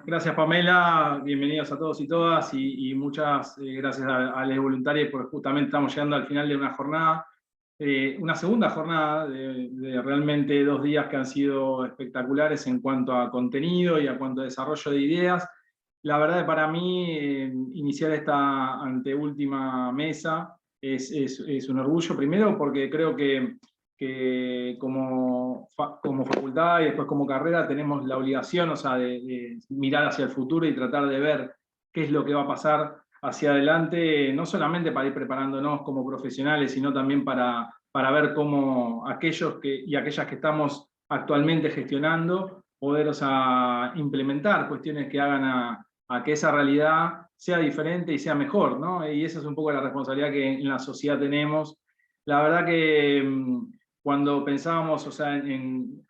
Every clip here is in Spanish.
Gracias Pamela, bienvenidos a todos y todas y muchas gracias a los voluntarios porque justamente estamos llegando al final de una segunda jornada de realmente 2 días que han sido espectaculares en cuanto a contenido y a cuanto a desarrollo de ideas. La verdad que para mí iniciar esta anteúltima mesa es un orgullo, primero porque creo que como facultad y después como carrera tenemos la obligación, o sea, de mirar hacia el futuro y tratar de ver qué es lo que va a pasar hacia adelante, no solamente para ir preparándonos como profesionales, sino también para ver cómo aquellos y aquellas que estamos actualmente gestionando, poder, o sea, implementar cuestiones que hagan a que esa realidad sea diferente y sea mejor, ¿no? Y esa es un poco la responsabilidad que en la sociedad tenemos. La verdad que cuando pensábamos, o sea,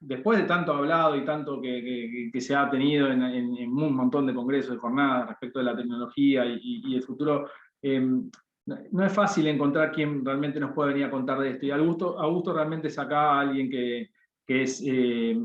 después de tanto hablado y tanto que se ha tenido en un montón de congresos, de jornadas respecto de la tecnología y el futuro, no es fácil encontrar quién realmente nos puede venir a contar de esto. Y Augusto realmente es acá alguien que es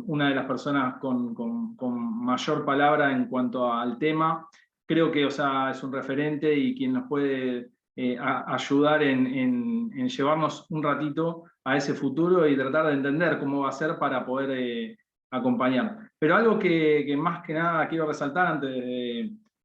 una de las personas con mayor palabra en cuanto al tema. Creo que, o sea, es un referente y quien nos puede ayudar en llevarnos un ratito a ese futuro y tratar de entender cómo va a ser para poder acompañar. Pero algo que más que nada quiero resaltar antes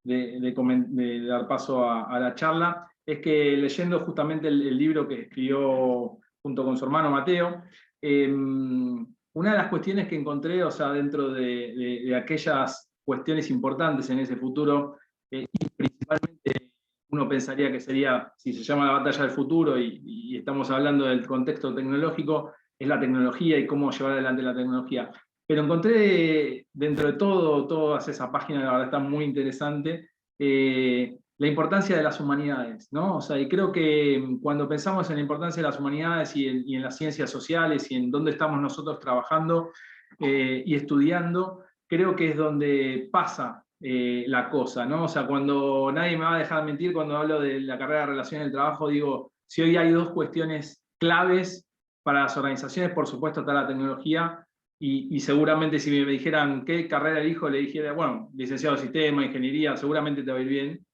de dar paso a la charla, es que leyendo justamente el libro que escribió junto con su hermano Mateo, una de las cuestiones que encontré, o sea, dentro de aquellas cuestiones importantes en ese futuro, y principalmente uno pensaría que sería, si se llama la batalla del futuro y estamos hablando del contexto tecnológico, es la tecnología y cómo llevar adelante la tecnología. Pero encontré dentro de todas esas páginas, la verdad está muy interesante, la importancia de las humanidades, ¿no? O sea, y creo que cuando pensamos en la importancia de las humanidades y en las ciencias sociales y en dónde estamos nosotros trabajando y estudiando, creo que es donde pasa la cosa, ¿no? O sea, cuando nadie me va a dejar mentir cuando hablo de la carrera de Relaciones del Trabajo, digo, si hoy hay dos cuestiones claves para las organizaciones, por supuesto está la tecnología, y seguramente si me dijeran qué carrera elijo, le dijera, bueno, licenciado de sistema, ingeniería, seguramente te va a ir bien.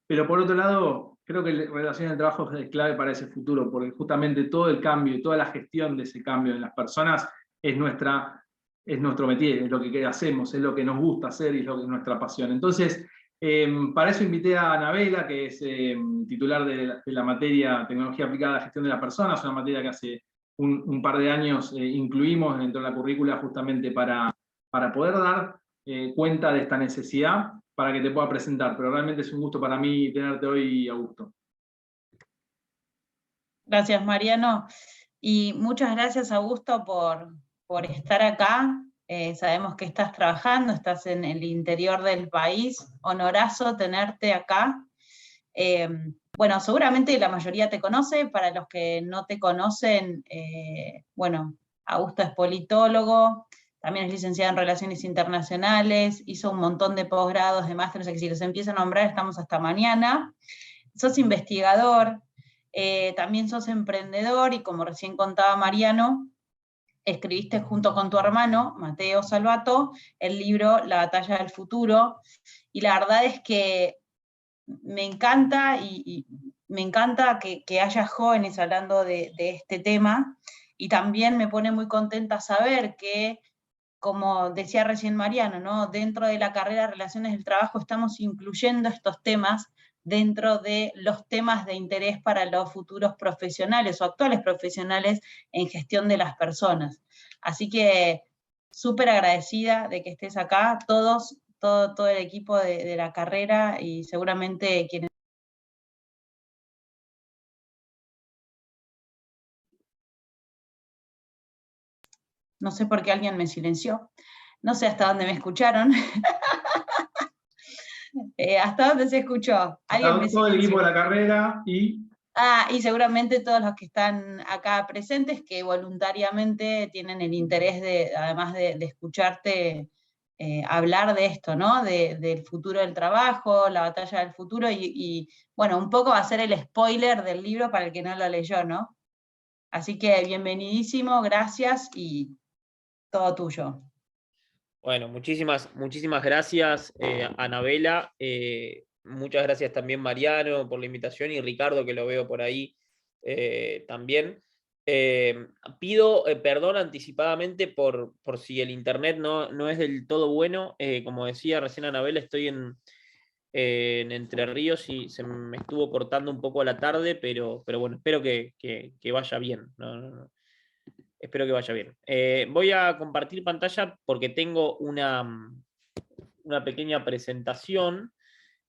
Pero por otro lado, creo que Relaciones del Trabajo es clave para ese futuro, porque justamente todo el cambio y toda la gestión de ese cambio en las personas es nuestro métier, es lo que hacemos, es lo que nos gusta hacer y es lo que es nuestra pasión. Entonces, para eso invité a Anabela, que es titular de la materia Tecnología Aplicada a la Gestión de las Personas, una materia que hace un par de años incluimos dentro de la currícula justamente para poder dar cuenta de esta necesidad para que te pueda presentar. Pero realmente es un gusto para mí tenerte hoy, Augusto. Gracias, Mariano. Y muchas gracias, Augusto, por estar acá. Sabemos que estás trabajando, estás en el interior del país. Honorazo tenerte acá. Bueno, seguramente la mayoría te conoce. Para los que no te conocen, bueno, Augusto es politólogo, también es licenciado en Relaciones Internacionales, hizo un montón de posgrados, de másteres, que si los empiezo a nombrar estamos hasta mañana. Sos investigador, también sos emprendedor y como recién contaba Mariano, escribiste junto con tu hermano, Mateo Salvato, el libro La Batalla del Futuro, y la verdad es que me encanta y me encanta que haya jóvenes hablando de este tema, y también me pone muy contenta saber que, como decía recién Mariano, ¿no? Dentro de la carrera de Relaciones del Trabajo estamos incluyendo estos temas dentro de los temas de interés para los futuros profesionales o actuales profesionales en gestión de las personas. Así que súper agradecida de que estés acá, todo el equipo de la carrera y seguramente quienes... No sé por qué alguien me silenció, no sé hasta dónde me escucharon. ¿Hasta dónde se escuchó? ¿Alguien me Todo el silenció? equipo de la carrera Y seguramente todos los que están acá presentes, que voluntariamente tienen el interés de, además de escucharte hablar de esto, ¿no? Del futuro del trabajo, la batalla del futuro, y bueno, un poco va a ser el spoiler del libro para el que no lo leyó, ¿no? Así que bienvenidísimo, gracias y todo tuyo. Bueno, muchísimas gracias, Anabela. Muchas gracias también, Mariano, por la invitación, y Ricardo, que lo veo por ahí también. Pido perdón anticipadamente por si el internet no es del todo bueno. Como decía recién Anabela, estoy en Entre Ríos y se me estuvo cortando un poco a la tarde, pero bueno, espero que vaya bien. Espero que vaya bien. Voy a compartir pantalla porque tengo una pequeña presentación.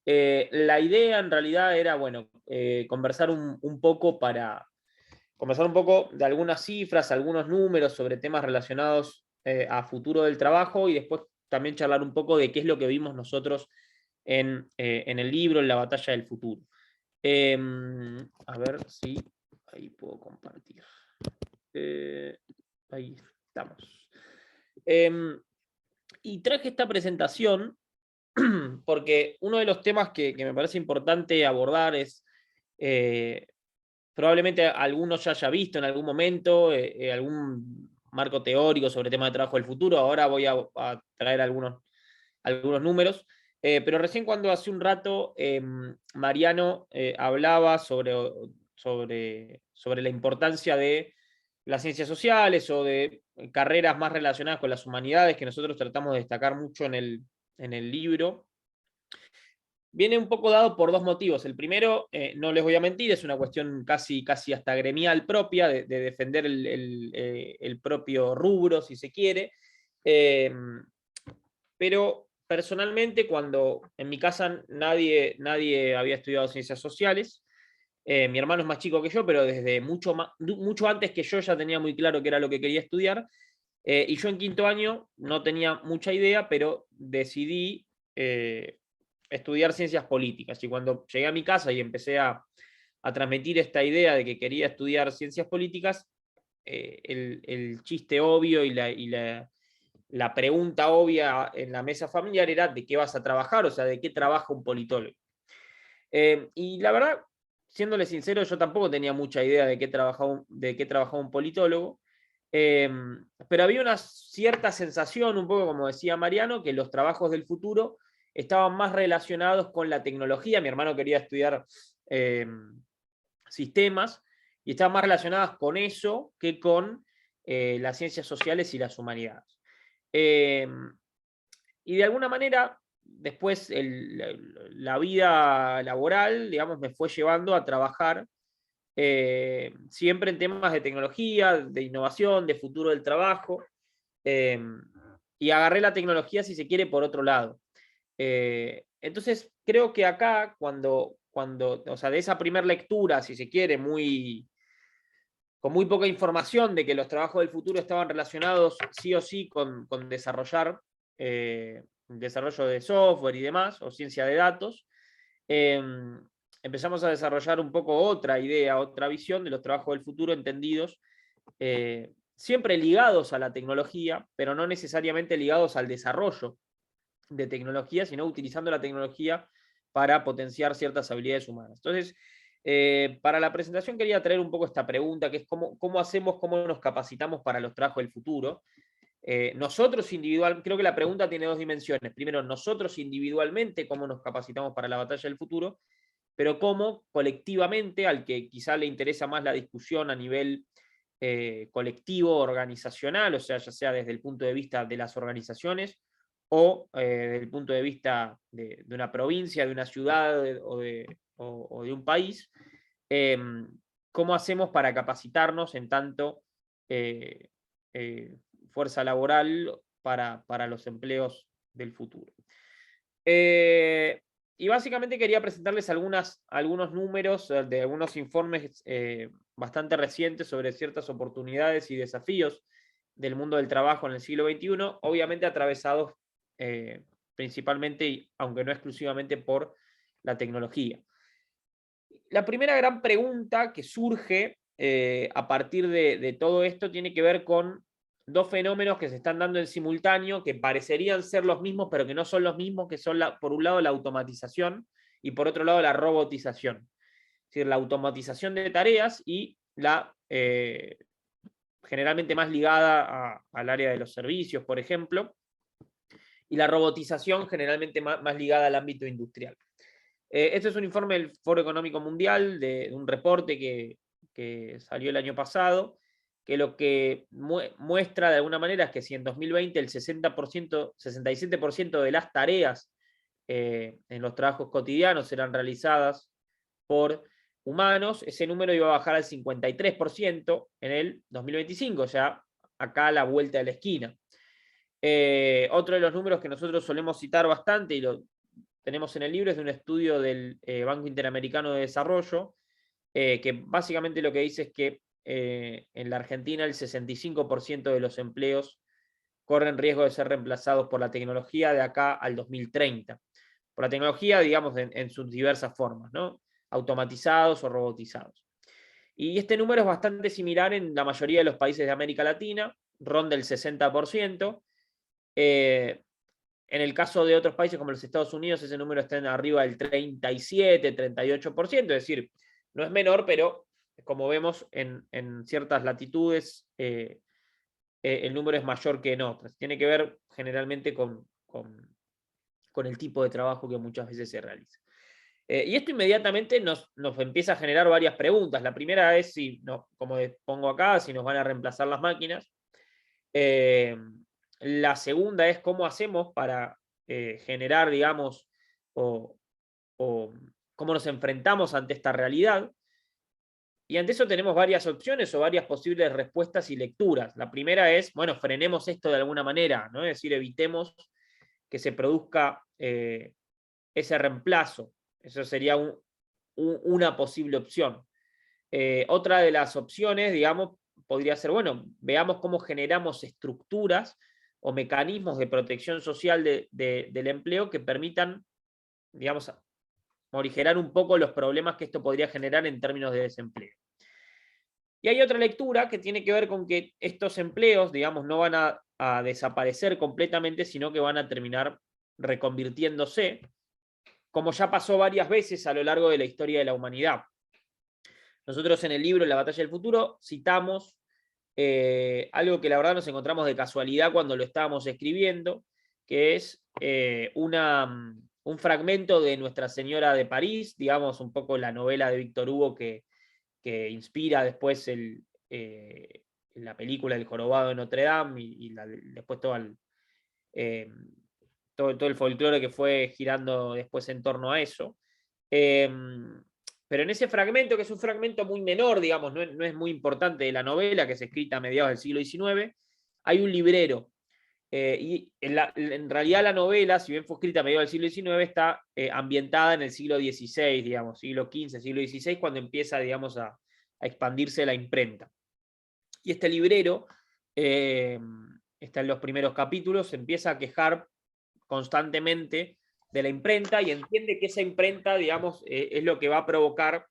La idea en realidad era, bueno, conversar un poco de algunas cifras, algunos números sobre temas relacionados a futuro del trabajo, y después también charlar un poco de qué es lo que vimos nosotros en el libro, en la batalla del futuro. A ver si ahí puedo compartir. Ahí estamos. Y traje esta presentación porque uno de los temas que me parece importante abordar es, probablemente algunos ya haya visto en algún momento, algún marco teórico sobre temas de trabajo del futuro. Ahora voy a traer algunos números, pero recién cuando hace un rato Mariano hablaba sobre la importancia de las ciencias sociales o de carreras más relacionadas con las humanidades, que nosotros tratamos de destacar mucho en el libro, viene un poco dado por dos motivos. El primero, no les voy a mentir, es una cuestión casi hasta gremial propia, de defender el propio rubro, si se quiere. Pero personalmente, cuando en mi casa nadie había estudiado ciencias sociales, mi hermano es más chico que yo, pero desde mucho antes que yo ya tenía muy claro qué era lo que quería estudiar, y yo en quinto año no tenía mucha idea, pero decidí estudiar ciencias políticas. Y cuando llegué a mi casa y empecé a transmitir esta idea de que quería estudiar ciencias políticas, el chiste obvio y la pregunta obvia en la mesa familiar era: ¿de qué vas a trabajar? O sea, ¿de qué trabaja un politólogo? Y la verdad, siéndole sincero, yo tampoco tenía mucha idea de qué trabajaba un politólogo, pero había una cierta sensación, un poco como decía Mariano, que los trabajos del futuro estaban más relacionados con la tecnología. Mi hermano quería estudiar sistemas, y estaban más relacionadas con eso que con las ciencias sociales y las humanidades. Y de alguna manera, después la vida laboral, digamos, me fue llevando a trabajar siempre en temas de tecnología, de innovación, de futuro del trabajo, y agarré la tecnología, si se quiere, por otro lado. Entonces, creo que acá, o sea, de esa primera lectura, si se quiere, con muy poca información de que los trabajos del futuro estaban relacionados sí o sí con desarrollar desarrollo de software y demás, o ciencia de datos, empezamos a desarrollar un poco otra idea, otra visión de los trabajos del futuro entendidos, siempre ligados a la tecnología, pero no necesariamente ligados al desarrollo de tecnología, sino utilizando la tecnología para potenciar ciertas habilidades humanas. Entonces, para la presentación quería traer un poco esta pregunta, que es cómo nos capacitamos para los trabajos del futuro. Nosotros creo que la pregunta tiene dos dimensiones. Primero, nosotros individualmente, cómo nos capacitamos para la batalla del futuro, pero cómo colectivamente, al que quizá le interesa más la discusión a nivel colectivo, organizacional, o sea, ya sea desde el punto de vista de las organizaciones o desde el punto de vista de una provincia, de una ciudad o de un país, cómo hacemos para capacitarnos en tanto fuerza laboral para los empleos del futuro. Y básicamente quería presentarles algunos números de algunos informes bastante recientes sobre ciertas oportunidades y desafíos del mundo del trabajo en el siglo XXI, obviamente atravesados principalmente, aunque no exclusivamente, por la tecnología. La primera gran pregunta que surge a partir de todo esto tiene que ver con dos fenómenos que se están dando en simultáneo, que parecerían ser los mismos, pero que no son los mismos, que son, por un lado, la automatización y por otro lado, la robotización. Es decir, la automatización de tareas y la generalmente más ligada al área de los servicios, por ejemplo, y la robotización generalmente más ligada al ámbito industrial. Este es un informe del Foro Económico Mundial, de un reporte que salió el año pasado, que lo que muestra de alguna manera es que si en 2020 el 67% de las tareas en los trabajos cotidianos eran realizadas por humanos, ese número iba a bajar al 53% en el 2025, ya acá a la vuelta de la esquina. Otro de los números que nosotros solemos citar bastante, y lo tenemos en el libro, es de un estudio del Banco Interamericano de Desarrollo, que básicamente lo que dice es que en la Argentina el 65% de los empleos corren riesgo de ser reemplazados por la tecnología de acá al 2030. Por la tecnología, digamos, en sus diversas formas, ¿no? Automatizados o robotizados. Y este número es bastante similar en la mayoría de los países de América Latina, ronda el 60%. En el caso de otros países como los Estados Unidos, ese número está en arriba del 37, 38%, es decir, no es menor, pero como vemos en ciertas latitudes, el número es mayor que en otras. Tiene que ver generalmente con el tipo de trabajo que muchas veces se realiza. Y esto inmediatamente nos empieza a generar varias preguntas. La primera es, como pongo acá, si nos van a reemplazar las máquinas. La segunda es cómo hacemos para generar, digamos, o cómo nos enfrentamos ante esta realidad. Y ante eso tenemos varias opciones o varias posibles respuestas y lecturas. La primera es, bueno, frenemos esto de alguna manera, ¿no? Es decir, evitemos que se produzca ese reemplazo. Eso sería una posible opción. Otra de las opciones, digamos, podría ser, bueno, veamos cómo generamos estructuras o mecanismos de protección social del empleo que permitan, digamos, morigerar un poco los problemas que esto podría generar en términos de desempleo. Y hay otra lectura que tiene que ver con que estos empleos, digamos, no van a desaparecer completamente, sino que van a terminar reconvirtiéndose, como ya pasó varias veces a lo largo de la historia de la humanidad. Nosotros en el libro La batalla del futuro citamos algo que la verdad nos encontramos de casualidad cuando lo estábamos escribiendo, que es un fragmento de Nuestra Señora de París, digamos un poco la novela de Víctor Hugo que inspira después la película El Jorobado de Notre Dame y después todo el folclore que fue girando después en torno a eso. Pero en ese fragmento, que es un fragmento muy menor, digamos, no es muy importante de la novela, que es escrita a mediados del siglo XIX, hay un librero. Y en realidad la novela, si bien fue escrita a mediados del siglo XIX, está ambientada en el siglo XVI, digamos, siglo XV, siglo XVI, cuando empieza, digamos, a expandirse la imprenta. Y este librero, está en los primeros capítulos, se empieza a quejar constantemente de la imprenta y entiende que esa imprenta, digamos, es lo que va a provocar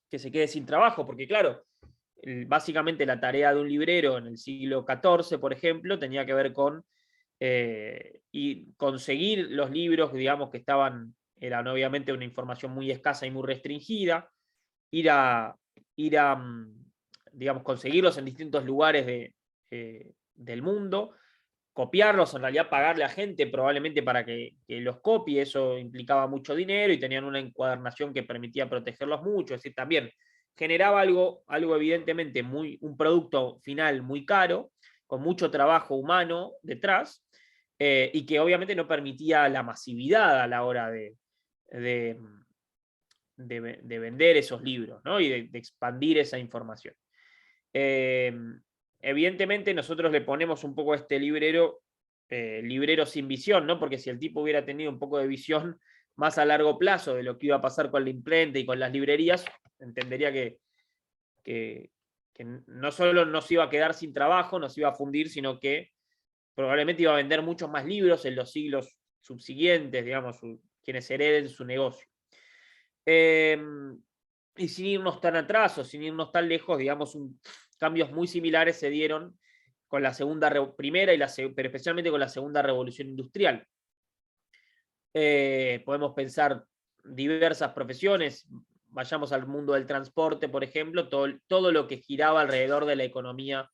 que se quede sin trabajo, porque claro, básicamente la tarea de un librero en el siglo XIV, por ejemplo, tenía que ver con y conseguir los libros, digamos, que eran obviamente una información muy escasa y muy restringida, ir a digamos, conseguirlos en distintos lugares del mundo, copiarlos, en realidad pagarle a gente probablemente para que los copie, eso implicaba mucho dinero y tenían una encuadernación que permitía protegerlos mucho, es decir, también generaba algo evidentemente un producto final muy caro, con mucho trabajo humano detrás, y que obviamente no permitía la masividad a la hora de vender esos libros, ¿no? Y de expandir esa información. Evidentemente nosotros le ponemos un poco a este librero sin visión, ¿no? Porque si el tipo hubiera tenido un poco de visión más a largo plazo de lo que iba a pasar con la imprenta y con las librerías, entendería que no solo nos iba a quedar sin trabajo, nos iba a fundir, sino que probablemente iba a vender muchos más libros en los siglos subsiguientes, digamos, quienes hereden su negocio. Y sin irnos tan atrás o sin irnos tan lejos, digamos, cambios muy similares se dieron con la primera, pero especialmente con la segunda revolución industrial. Podemos pensar diversas profesiones, vayamos al mundo del transporte, por ejemplo, todo lo que giraba alrededor de la economía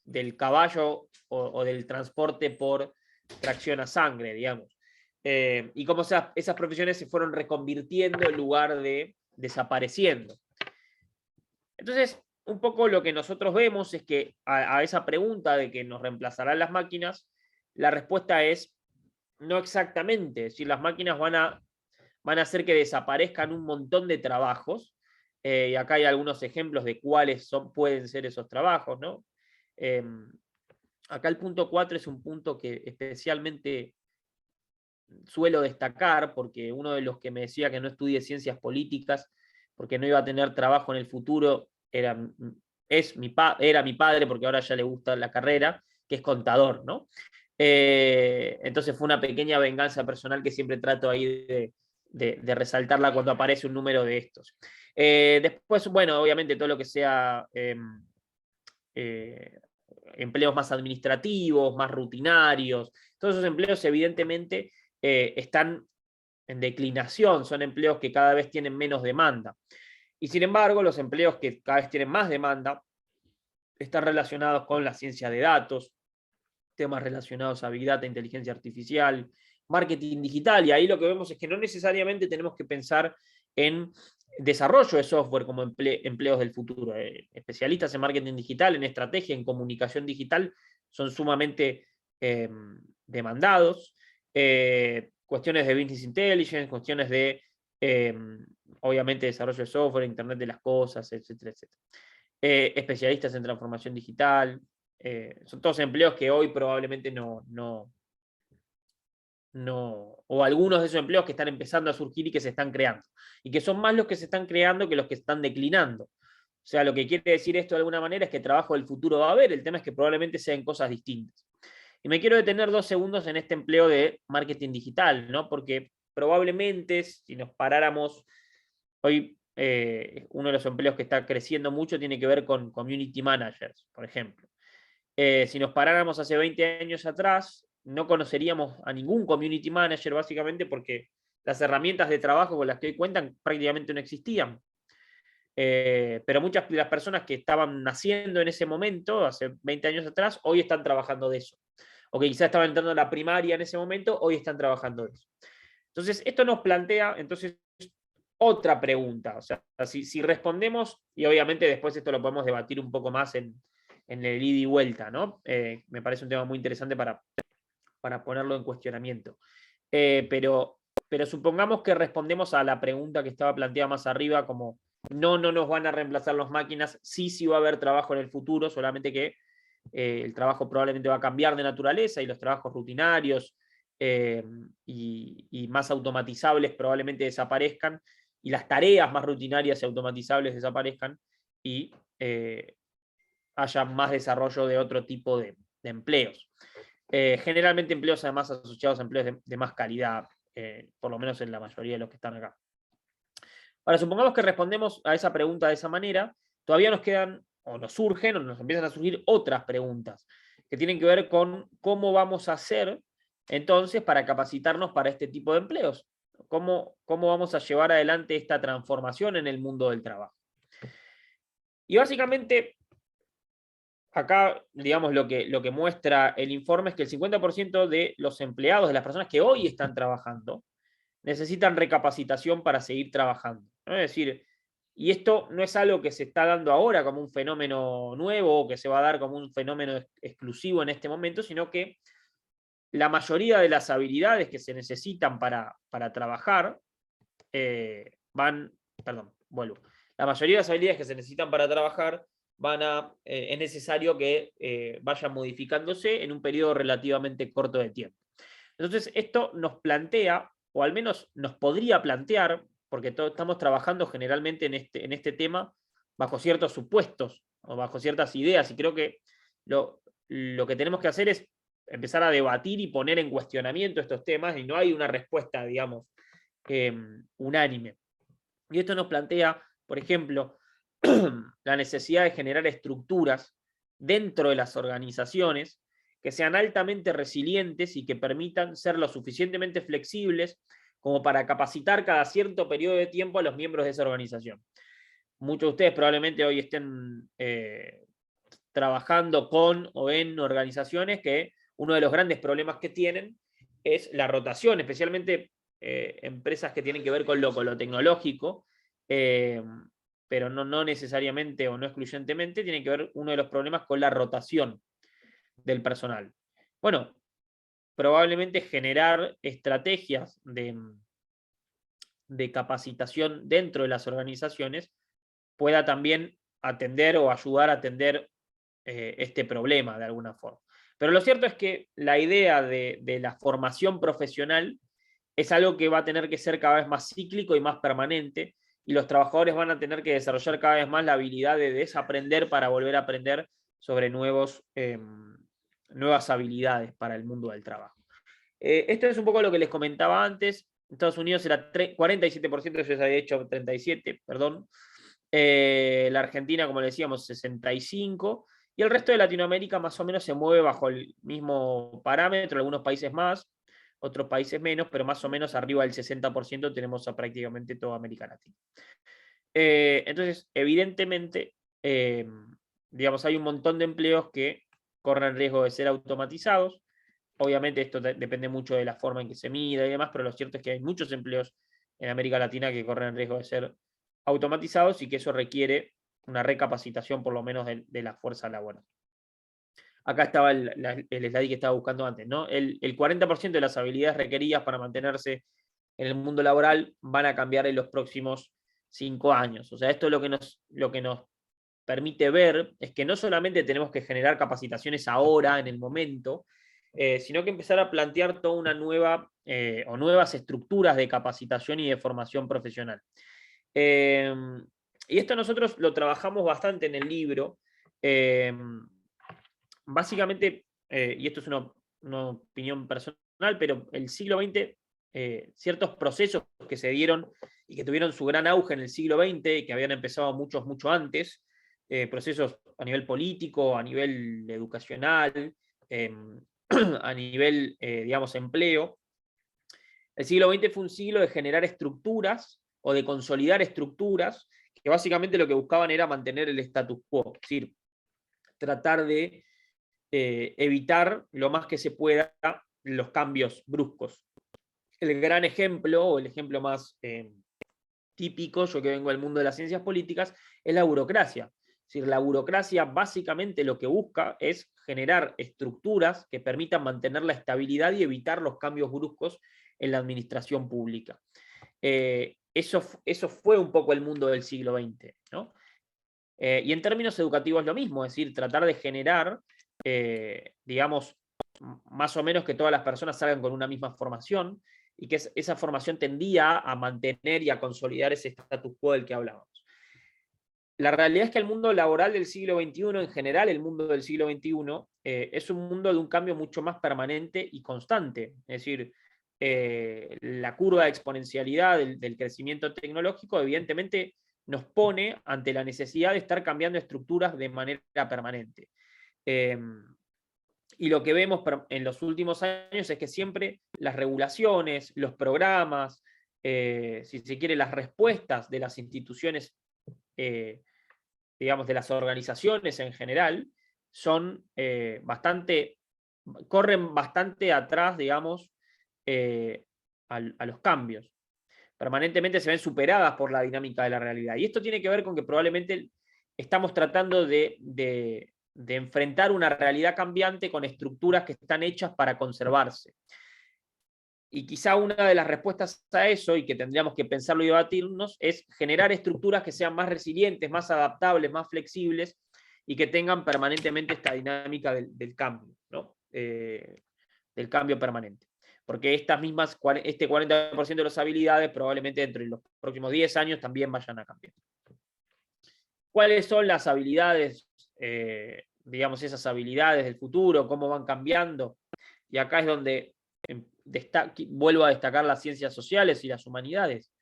del caballo o del transporte por tracciona sangre, digamos. Y cómo esas profesiones se fueron reconvirtiendo en lugar de desapareciendo. Entonces, un poco lo que nosotros vemos es que a esa pregunta de que nos reemplazarán las máquinas, la respuesta es no exactamente. Es decir, las máquinas van a hacer que desaparezcan un montón de trabajos, y acá hay algunos ejemplos de cuáles pueden ser esos trabajos, ¿no? Acá el punto 4 es un punto que especialmente suelo destacar, porque uno de los que me decía que no estudie ciencias políticas, porque no iba a tener trabajo en el futuro, era mi padre, porque ahora ya le gusta la carrera, que es contador, ¿no? Entonces fue una pequeña venganza personal que siempre trato ahí de resaltarla cuando aparece un número de estos. Después, bueno, obviamente todo lo que sea empleos más administrativos, más rutinarios, todos esos empleos evidentemente están en declinación, son empleos que cada vez tienen menos demanda. Y sin embargo, los empleos que cada vez tienen más demanda están relacionados con la ciencia de datos, temas relacionados a Big Data, inteligencia artificial, marketing digital, y ahí lo que vemos es que no necesariamente tenemos que pensar en desarrollo de software como empleos del futuro. Especialistas en marketing digital, en estrategia, en comunicación digital, son sumamente demandados. Cuestiones de business intelligence, cuestiones de, obviamente, desarrollo de software, Internet de las cosas, etcétera, etcétera. Especialistas en transformación digital. Son todos empleos que hoy probablemente no, o algunos de esos empleos que están empezando a surgir y que se están creando, y que son más los que se están creando que los que están declinando. O sea, lo que quiere decir esto de alguna manera es que trabajo del futuro va a haber, el tema es que probablemente sean cosas distintas. Y me quiero detener 2 segundos en este empleo de marketing digital, ¿no? Porque probablemente si nos paráramos, hoy uno de los empleos que está creciendo mucho tiene que ver con community managers, por ejemplo. Si nos paráramos hace 20 años atrás, no conoceríamos a ningún community manager, básicamente porque las herramientas de trabajo con las que hoy cuentan prácticamente no existían. Pero muchas de las personas que estaban naciendo en ese momento, hace 20 años atrás, hoy están trabajando de eso. O que quizás estaban entrando a la primaria en ese momento, hoy están trabajando de eso. Entonces, esto nos plantea otra pregunta. O sea, si respondemos, y obviamente después esto lo podemos debatir un poco más en el ida y vuelta, ¿no? Me parece un tema muy interesante para ponerlo en cuestionamiento. Pero supongamos que respondemos a la pregunta que estaba planteada más arriba, como no nos van a reemplazar las máquinas, sí va a haber trabajo en el futuro, solamente que el trabajo probablemente va a cambiar de naturaleza y los trabajos rutinarios y más automatizables probablemente desaparezcan, y las tareas más rutinarias y automatizables desaparezcan, y haya más desarrollo de otro tipo de empleos. Generalmente empleos además asociados a empleos de más calidad, por lo menos en la mayoría de los que están acá. Ahora, supongamos que respondemos a esa pregunta de esa manera, todavía nos quedan, o nos surgen, o nos empiezan a surgir otras preguntas, que tienen que ver con cómo vamos a hacer entonces para capacitarnos para este tipo de empleos. ¿Cómo vamos a llevar adelante esta transformación en el mundo del trabajo? Y básicamente, acá, digamos, lo que muestra el informe es que el 50% de los empleados, de las personas que hoy están trabajando, necesitan recapacitación para seguir trabajando, ¿no? Es decir, y esto no es algo que se está dando ahora como un fenómeno nuevo o que se va a dar como un fenómeno exclusivo en este momento, sino que la mayoría de las habilidades que se necesitan para trabajar la mayoría de las habilidades que se necesitan para trabajar es necesario que vayan modificándose en un periodo relativamente corto de tiempo. Entonces, esto nos plantea, o al menos nos podría plantear, porque estamos trabajando generalmente en este tema bajo ciertos supuestos o bajo ciertas ideas, y creo que lo que tenemos que hacer es empezar a debatir y poner en cuestionamiento estos temas, y no hay una respuesta, digamos, unánime. Y esto nos plantea, por ejemplo, la necesidad de generar estructuras dentro de las organizaciones que sean altamente resilientes y que permitan ser lo suficientemente flexibles como para capacitar cada cierto periodo de tiempo a los miembros de esa organización. Muchos de ustedes probablemente hoy estén trabajando con o en organizaciones que uno de los grandes problemas que tienen es la rotación, especialmente empresas que tienen que ver con lo tecnológico, pero no necesariamente o no excluyentemente, tiene que ver uno de los problemas con la rotación del personal. Bueno, probablemente generar estrategias de capacitación dentro de las organizaciones pueda también atender o ayudar a atender este problema de alguna forma. Pero lo cierto es que la idea de la formación profesional es algo que va a tener que ser cada vez más cíclico y más permanente, y los trabajadores van a tener que desarrollar cada vez más la habilidad de desaprender para volver a aprender sobre nuevas habilidades para el mundo del trabajo. Esto es un poco lo que les comentaba antes. En Estados Unidos era 47%, yo ya había hecho 37%, perdón. La Argentina, como le decíamos, 65%, y el resto de Latinoamérica más o menos se mueve bajo el mismo parámetro, algunos países más, otros países menos, pero más o menos arriba del 60% tenemos a prácticamente toda América Latina. Entonces, evidentemente, digamos, hay un montón de empleos que corren riesgo de ser automatizados. Obviamente esto depende mucho de la forma en que se mida y demás, pero lo cierto es que hay muchos empleos en América Latina que corren riesgo de ser automatizados y que eso requiere una recapacitación por lo menos de la fuerza laboral. Acá estaba el slide que estaba buscando antes, ¿no? El 40% de las habilidades requeridas para mantenerse en el mundo laboral van a cambiar en los próximos 5 años. O sea, esto lo que nos permite ver es que no solamente tenemos que generar capacitaciones ahora, en el momento, sino que empezar a plantear toda una nueva o nuevas estructuras de capacitación y de formación profesional. Y esto nosotros lo trabajamos bastante en el libro. Básicamente, y esto es una opinión personal, pero el siglo XX, ciertos procesos que se dieron y que tuvieron su gran auge en el siglo XX y que habían empezado mucho antes, procesos a nivel político, a nivel educacional, a nivel, digamos, empleo. El siglo XX fue un siglo de generar estructuras o de consolidar estructuras que básicamente lo que buscaban era mantener el status quo, es decir, tratar de evitar lo más que se pueda los cambios bruscos. El gran ejemplo, o el ejemplo más típico, yo que vengo del mundo de las ciencias políticas, es la burocracia. Es decir, la burocracia básicamente lo que busca es generar estructuras que permitan mantener la estabilidad y evitar los cambios bruscos en la administración pública. Eso fue un poco el mundo del siglo XX, ¿no? Y en términos educativos lo mismo, es decir, tratar de generar, digamos, más o menos que todas las personas salgan con una misma formación y que esa formación tendía a mantener y a consolidar ese status quo del que hablábamos. La realidad es que el mundo laboral del siglo XXI, en general el mundo del siglo XXI, es un mundo de un cambio mucho más permanente y constante. Es decir, la curva de exponencialidad del crecimiento tecnológico evidentemente nos pone ante la necesidad de estar cambiando estructuras de manera permanente. Y lo que vemos en los últimos años es que siempre las regulaciones, los programas, si se quiere, las respuestas de las instituciones, digamos, de las organizaciones en general, son corren bastante atrás, digamos, a los cambios. Permanentemente se ven superadas por la dinámica de la realidad. Y esto tiene que ver con que probablemente estamos tratando de enfrentar una realidad cambiante con estructuras que están hechas para conservarse. Y quizá una de las respuestas a eso, y que tendríamos que pensarlo y debatirnos, es generar estructuras que sean más resilientes, más adaptables, más flexibles, y que tengan permanentemente esta dinámica del cambio, ¿no? Del cambio permanente. Porque este 40% de las habilidades probablemente dentro de los próximos 10 años también vayan a cambiar. ¿Cuáles son las habilidades, digamos, esas habilidades del futuro? ¿Cómo van cambiando? Y acá es donde vuelvo a destacar las ciencias sociales y las humanidades.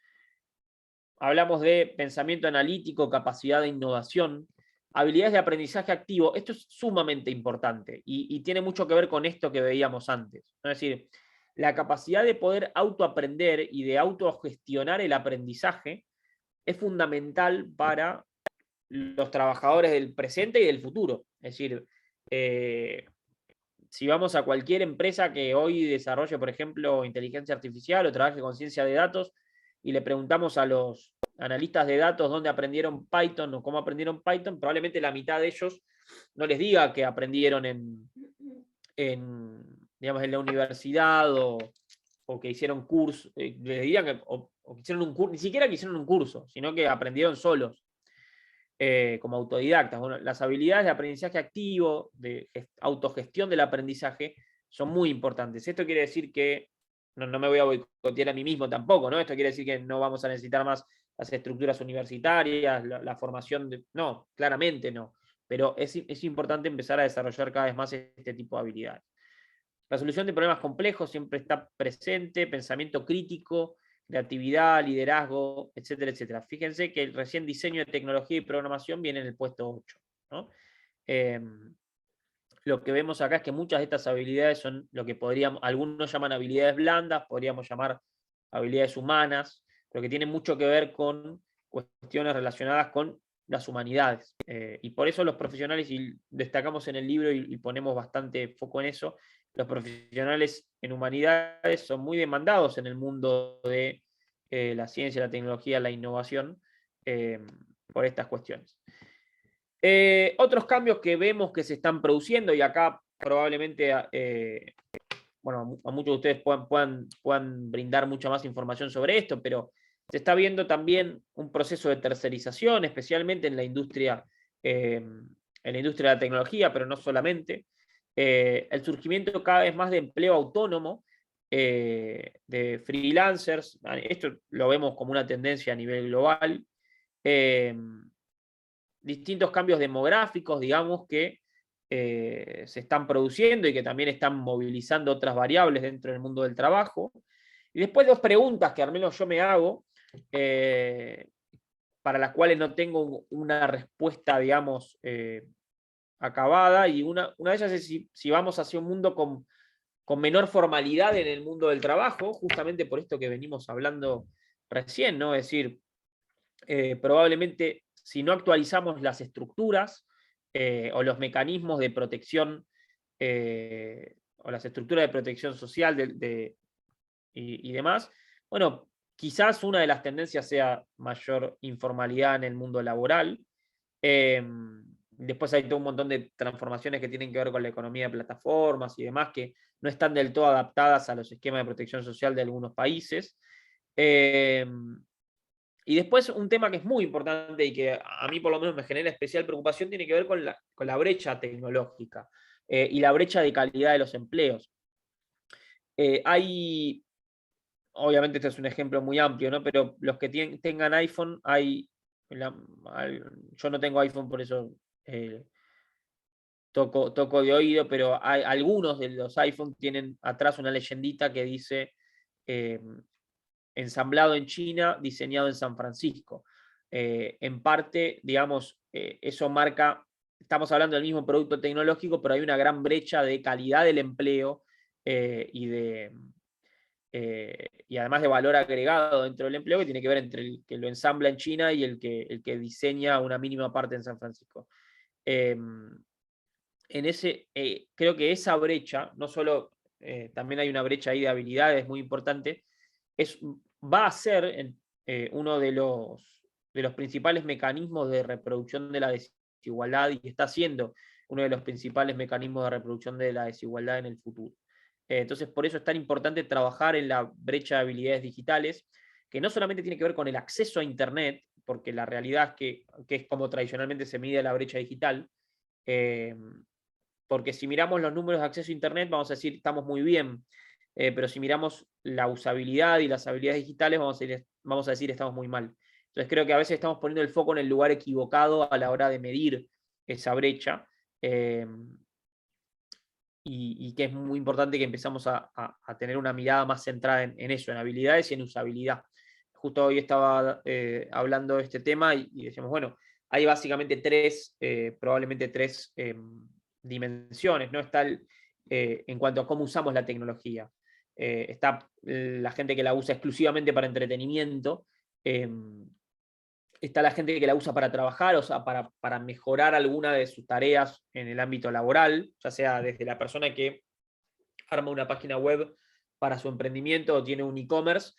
Hablamos de pensamiento analítico, capacidad de innovación, habilidades de aprendizaje activo. Esto es sumamente importante y tiene mucho que ver con esto que veíamos antes. Es decir, la capacidad de poder autoaprender y de autogestionar el aprendizaje es fundamental para los trabajadores del presente y del futuro. Es decir, si vamos a cualquier empresa que hoy desarrolle, por ejemplo, inteligencia artificial o trabaje con ciencia de datos, y le preguntamos a los analistas de datos dónde aprendieron Python o cómo aprendieron Python, probablemente la mitad de ellos no les diga que aprendieron digamos, en la universidad o que hicieron curso, les dirían que, o que hicieron un curso, ni siquiera que hicieron un curso, sino que aprendieron solos. Como autodidactas. Bueno, las habilidades de aprendizaje activo, de autogestión del aprendizaje, son muy importantes. Esto quiere decir que no me voy a boicotear a mí mismo tampoco, ¿no? Esto quiere decir que no vamos a necesitar más las estructuras universitarias, la formación de... No, claramente no. Pero es importante empezar a desarrollar cada vez más este tipo de habilidades. La solución de problemas complejos siempre está presente, pensamiento crítico, creatividad, liderazgo, etcétera, etcétera. Fíjense que el recién diseño de tecnología y programación viene en el puesto 8, ¿no? Lo que vemos acá es que muchas de estas habilidades son lo que algunos llaman habilidades blandas, podríamos llamar habilidades humanas, pero que tienen mucho que ver con cuestiones relacionadas con las humanidades. Y por eso los profesionales, y destacamos en el libro y ponemos bastante foco en eso, los profesionales en humanidades son muy demandados en el mundo de la ciencia, la tecnología, la innovación, por estas cuestiones. Otros cambios que vemos que se están produciendo, y acá probablemente bueno, a muchos de ustedes puedan brindar mucha más información sobre esto, pero se está viendo también un proceso de tercerización, especialmente en la industria de la tecnología, pero no solamente. El surgimiento cada vez más de empleo autónomo, de freelancers, esto lo vemos como una tendencia a nivel global. Distintos cambios demográficos, digamos, que se están produciendo y que también están movilizando otras variables dentro del mundo del trabajo. Y después dos preguntas que al menos yo me hago, para las cuales no tengo una respuesta, digamos, acabada, y una de ellas es si vamos hacia un mundo con menor formalidad en el mundo del trabajo, justamente por esto que venimos hablando recién, ¿no? Es decir, probablemente si no actualizamos las estructuras o los mecanismos de protección o las estructuras de protección social y demás, bueno, quizás una de las tendencias sea mayor informalidad en el mundo laboral. Después hay todo un montón de transformaciones que tienen que ver con la economía de plataformas y demás, que no están del todo adaptadas a los esquemas de protección social de algunos países. Y después un tema que es muy importante y que a mí por lo menos me genera especial preocupación tiene que ver con la brecha tecnológica y la brecha de calidad de los empleos. Obviamente este es un ejemplo muy amplio, ¿no? Pero los que tengan iPhone, yo no tengo iPhone, por eso toco de oído, pero algunos de los iPhone tienen atrás una leyendita que dice ensamblado en China, diseñado en San Francisco. En parte, digamos, eso marca, estamos hablando del mismo producto tecnológico, pero hay una gran brecha de calidad del empleo y además de valor agregado dentro del empleo, que tiene que ver entre el que lo ensambla en China y el que diseña una mínima parte en San Francisco. Creo que esa brecha, no solo, también hay una brecha ahí de habilidades muy importante, va a ser uno de los principales mecanismos de reproducción de la desigualdad, y está siendo uno de los principales mecanismos de reproducción de la desigualdad en el futuro. Entonces, por eso es tan importante trabajar en la brecha de habilidades digitales, que no solamente tiene que ver con el acceso a Internet, porque la realidad es que es como tradicionalmente se mide la brecha digital, porque si miramos los números de acceso a Internet, vamos a decir, estamos muy bien, pero si miramos la usabilidad y las habilidades digitales, vamos a decir, estamos muy mal. Entonces creo que a veces estamos poniendo el foco en el lugar equivocado a la hora de medir esa brecha, y que es muy importante que empezamos a tener una mirada más centrada en eso, en habilidades y en usabilidad. Justo hoy estaba hablando de este tema y decíamos, bueno, hay básicamente probablemente tres dimensiones, ¿no? Está en cuanto a cómo usamos la tecnología. Está la gente que la usa exclusivamente para entretenimiento, está la gente que la usa para trabajar, o sea, para mejorar alguna de sus tareas en el ámbito laboral, ya sea desde la persona que arma una página web para su emprendimiento o tiene un e-commerce,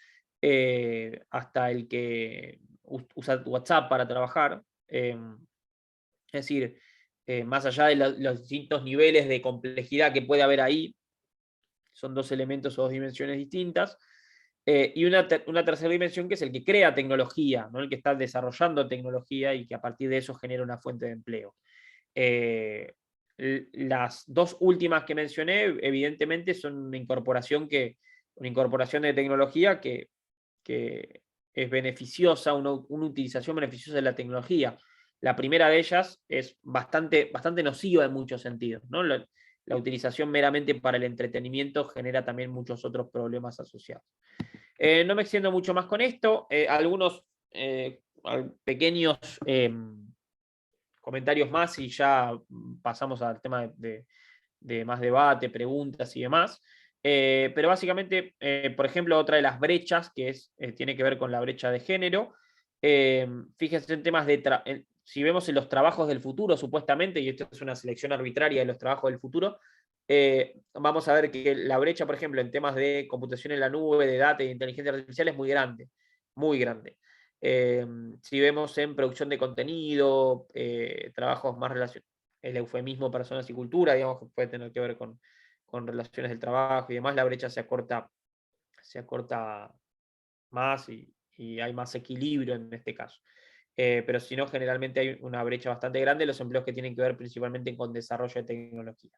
hasta el que usa WhatsApp para trabajar. Es decir, más allá de los distintos niveles de complejidad que puede haber ahí, son dos elementos o dos dimensiones distintas. Y una tercera dimensión que es el que crea tecnología, ¿no? El que está desarrollando tecnología y que a partir de eso genera una fuente de empleo. Las dos últimas que mencioné, evidentemente, son una incorporación de tecnología que es beneficiosa, una utilización beneficiosa de la tecnología. La primera de ellas es bastante nociva en muchos sentidos, ¿no? La utilización meramente para el entretenimiento genera también muchos otros problemas asociados. No me extiendo mucho más con esto. Algunos pequeños comentarios más y ya pasamos al tema de más debate, preguntas y demás. Pero básicamente, por ejemplo, otra de las brechas que tiene que ver con la brecha de género. Fíjense en temas si vemos en los trabajos del futuro, supuestamente, y esto es una selección arbitraria de los trabajos del futuro, vamos a ver que la brecha, por ejemplo, en temas de computación en la nube, de data y de inteligencia artificial es muy grande, muy grande. Si vemos en producción de contenido, trabajos más relacionados, el eufemismo personas y cultura, digamos que puede tener que ver con relaciones del trabajo y demás, la brecha se acorta más y hay más equilibrio en este caso. Pero si no, generalmente hay una brecha bastante grande en los empleos que tienen que ver principalmente con desarrollo de tecnología,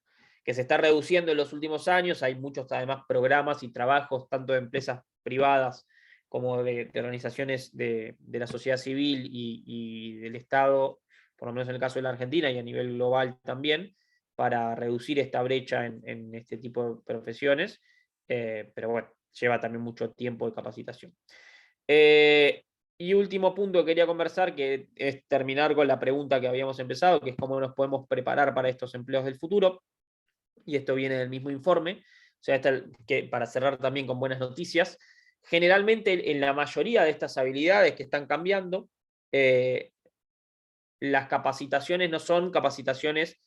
que se está reduciendo en los últimos años. Hay muchos además programas y trabajos, tanto de empresas privadas como de organizaciones de la sociedad civil y del Estado, por lo menos en el caso de la Argentina y a nivel global también, para reducir esta brecha en este tipo de profesiones. Pero bueno, lleva también mucho tiempo de capacitación. Y último punto que quería conversar, que es terminar con la pregunta que habíamos empezado, que es cómo nos podemos preparar para estos empleos del futuro. Y esto viene del mismo informe, o sea, que para cerrar también con buenas noticias, generalmente en la mayoría de estas habilidades que están cambiando, las capacitaciones no son capacitaciones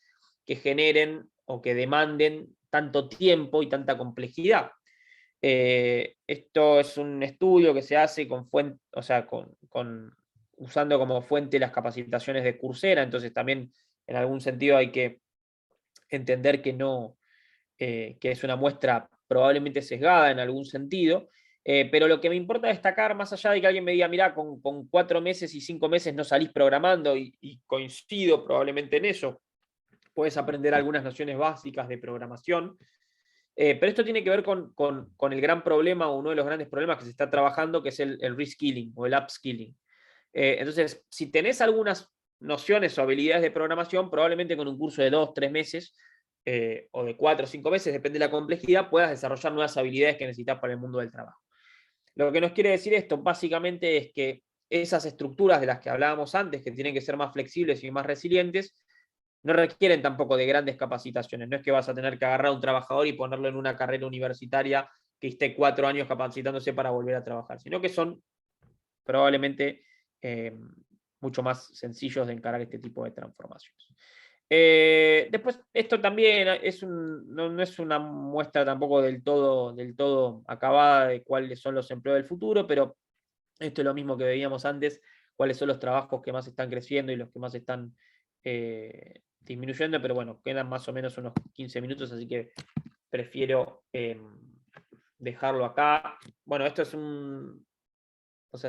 que generen o que demanden tanto tiempo y tanta complejidad. Esto es un estudio que se hace usando como fuente las capacitaciones de Coursera, entonces también en algún sentido hay que entender que es una muestra probablemente sesgada en algún sentido, pero lo que me importa destacar, más allá de que alguien me diga, mirá, con 4 meses y 5 meses no salís programando, y coincido probablemente en eso, puedes aprender algunas nociones básicas de programación, pero esto tiene que ver con el gran problema, o uno de los grandes problemas que se está trabajando, que es el reskilling o el upskilling. Entonces, si tenés algunas nociones o habilidades de programación, probablemente con un curso de 2, 3 meses, o de 4 o 5 meses, depende de la complejidad, puedas desarrollar nuevas habilidades que necesitas para el mundo del trabajo. Lo que nos quiere decir esto básicamente es que esas estructuras de las que hablábamos antes, que tienen que ser más flexibles y más resilientes, no requieren tampoco de grandes capacitaciones. No es que vas a tener que agarrar a un trabajador y ponerlo en una carrera universitaria que esté 4 años capacitándose para volver a trabajar, sino que son probablemente mucho más sencillos de encarar este tipo de transformaciones. Después, esto también no es una muestra tampoco del todo acabada de cuáles son los empleos del futuro, pero esto es lo mismo que veíamos antes, cuáles son los trabajos que más están creciendo y los que más están disminuyendo, pero bueno, quedan más o menos unos 15 minutos, así que prefiero dejarlo acá. Bueno, esto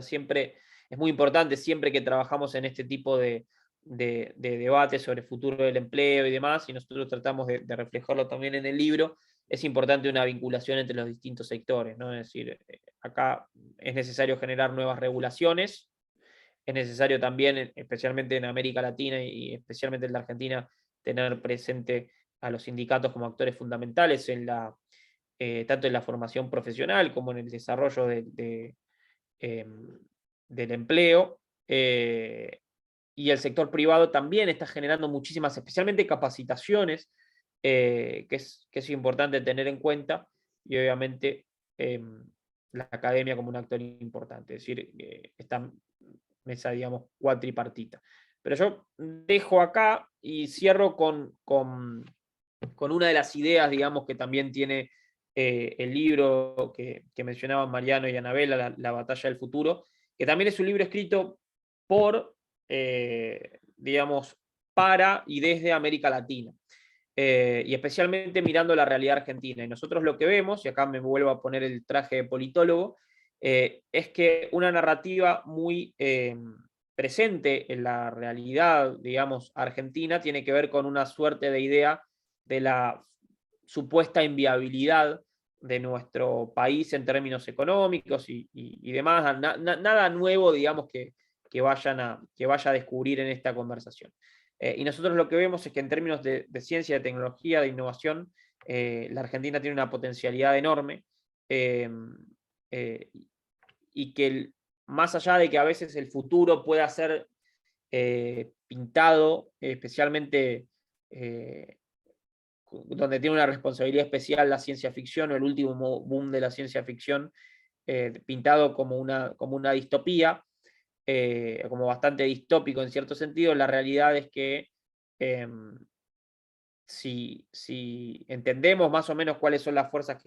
siempre es muy importante, siempre que trabajamos en este tipo de debate sobre el futuro del empleo y demás, y nosotros tratamos de reflejarlo también en el libro, es importante una vinculación entre los distintos sectores, ¿no? Es decir, acá es necesario generar nuevas regulaciones, es necesario también, especialmente en América Latina y especialmente en la Argentina, tener presente a los sindicatos como actores fundamentales tanto en la formación profesional como en el desarrollo del empleo. Y el sector privado también está generando muchísimas, especialmente capacitaciones, que es importante tener en cuenta, y obviamente la academia como un actor importante. Es decir, digamos, cuatripartita. Pero yo dejo acá y cierro con una de las ideas, digamos, que también tiene el libro que mencionaban Mariano y Anabela, la Batalla del Futuro, que también es un libro escrito por, digamos, para y desde América Latina. Y especialmente mirando la realidad argentina. Y nosotros lo que vemos, y acá me vuelvo a poner el traje de politólogo, es que una narrativa muy presente en la realidad, digamos, argentina, tiene que ver con una suerte de idea de la supuesta inviabilidad de nuestro país en términos económicos y demás. Nada nuevo, digamos, que vaya a descubrir en esta conversación. Y nosotros lo que vemos es que en términos de ciencia, de tecnología, de innovación, la Argentina tiene una potencialidad enorme, y que más allá de que a veces el futuro pueda ser pintado, especialmente donde tiene una responsabilidad especial la ciencia ficción o el último boom de la ciencia ficción, pintado como una distopía, como bastante distópico en cierto sentido. La realidad es que si entendemos más o menos cuáles son las fuerzas